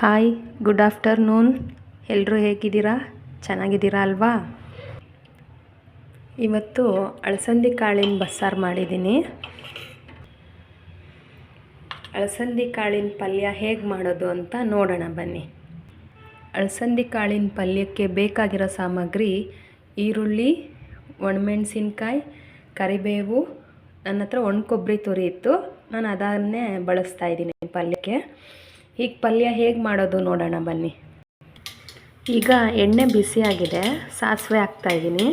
Hi, good afternoon. ಎಲ್ಲರೂ ಹೇಗಿದ್ದೀರಾ? ಚೆನ್ನಾಗಿದ್ದೀರಾ ಅಲ್ವಾ? ಇವತ್ತು ಅಳಸಂದಿ ಕಾಳಿನ ಬಸ್ಸಾರು ಮಾಡಿದ್ದೀನಿ. ಅಳಸಂದಿ ಕಾಳಿನ ಪಲ್ಯ ಹೇಗೆ ಮಾಡೋದು ಅಂತ ನೋಡೋಣ ಬನ್ನಿ. ಅಳಸಂದಿ ಕಾಳಿನ ಪಲ್ಯಕ್ಕೆ ಬೇಕಾಗಿರೋ ಸಾಮಗ್ರಿ ಈರುಳ್ಳಿ, ಒಣಮೆಣಸಿನ್ಕಾಯಿ, ಕರಿಬೇವು, ನನ್ನ ಹತ್ರ ಒಣ ಕೊಬ್ಬರಿ ತುರಿ ಇತ್ತು, ನಾನು ಅದನ್ನೇ ಬಳಸ್ತಾ ಇದ್ದೀನಿ ಪಲ್ಯಕ್ಕೆ. ಈಗ ಪಲ್ಯ ಹೇಗೆ ಮಾಡೋದು ನೋಡೋಣ ಬನ್ನಿ. ಈಗ ಎಣ್ಣೆ ಬಿಸಿಯಾಗಿದೆ, ಸಾಸಿವೆ ಹಾಕ್ತಾಯಿದ್ದೀನಿ.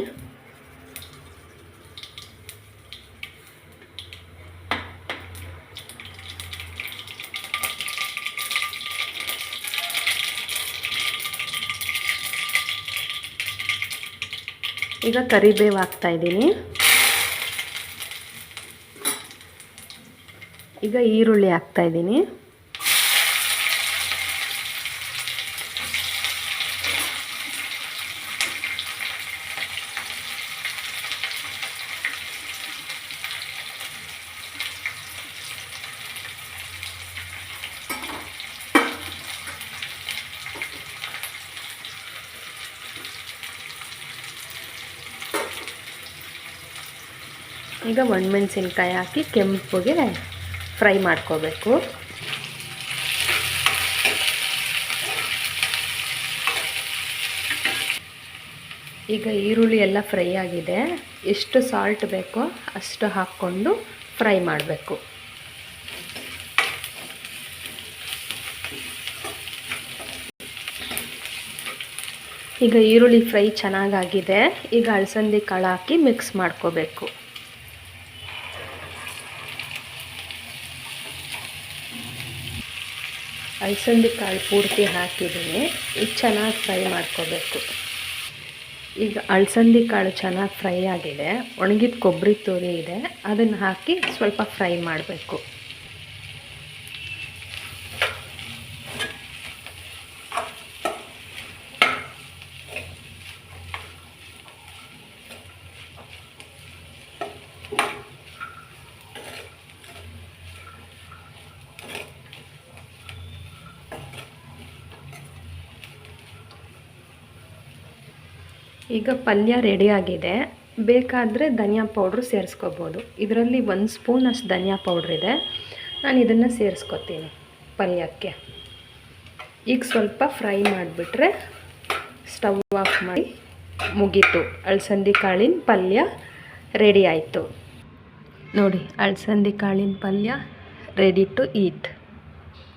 ಈಗ ಕರಿಬೇವು ಹಾಕ್ತಾಯಿದ್ದೀನಿ. ಈಗ ಈರುಳ್ಳಿ ಹಾಕ್ತಾಯಿದ್ದೀನಿ. ಈಗ ಒಣಮೆಣಸಿನ್ಕಾಯಿ ಹಾಕಿ ಕೆಂಪುಗೆ ಫ್ರೈ ಮಾಡ್ಕೋಬೇಕು. ಈಗ ಈರುಳ್ಳಿ ಎಲ್ಲ ಫ್ರೈ ಆಗಿದೆ. ಎಷ್ಟು ಸಾಲ್ಟ್ ಬೇಕೋ ಅಷ್ಟು ಹಾಕ್ಕೊಂಡು ಫ್ರೈ ಮಾಡಬೇಕು. ಈಗ ಈರುಳ್ಳಿ ಫ್ರೈ ಚೆನ್ನಾಗಾಗಿದೆ. ಈಗ ಅಳಸಂದಿ ಕಾಳು ಹಾಕಿ ಮಿಕ್ಸ್ ಮಾಡ್ಕೋಬೇಕು. ಅಳಸಂದಿ ಕಾಳು ಪೂರ್ತಿ ಹಾಕಿದ್ದೀನಿ. ಈಗ ಚೆನ್ನಾಗಿ ಫ್ರೈ ಮಾಡ್ಕೋಬೇಕು. ಈಗ ಅಳಸಂದಿ ಕಾಳು ಚೆನ್ನಾಗಿ ಫ್ರೈ ಆಗಿದೆ. ಒಣಗಿದ ಕೊಬ್ಬರಿ ತುರಿ ಇದೆ, ಅದನ್ನು ಹಾಕಿ ಸ್ವಲ್ಪ ಫ್ರೈ ಮಾಡಬೇಕು. ಈಗ ಪಲ್ಯ ರೆಡಿಯಾಗಿದೆ. ಬೇಕಾದರೆ ಧನಿಯಾ ಪೌಡ್ರು ಸೇರಿಸ್ಕೋಬೋದು. ಇದರಲ್ಲಿ 1 ಸ್ಪೂನಷ್ಟು ಧನಿಯಾ ಪೌಡ್ರ್ ಇದೆ, ನಾನು ಇದನ್ನು ಸೇರಿಸ್ಕೊತೀನಿ ಪಲ್ಯಕ್ಕೆ. ಈಗ ಸ್ವಲ್ಪ ಫ್ರೈ ಮಾಡಿಬಿಟ್ರೆ ಸ್ಟವ್ ಆಫ್ ಮಾಡಿ ಮುಗೀತು. ಅಳಸಂದಿ ಕಾಳಿನ ಪಲ್ಯ ರೆಡಿ ಆಯಿತು ನೋಡಿ. ಅಳಸಂದಿ ಕಾಳಿನ ಪಲ್ಯ ರೆಡಿ ಟು ಈಟ್.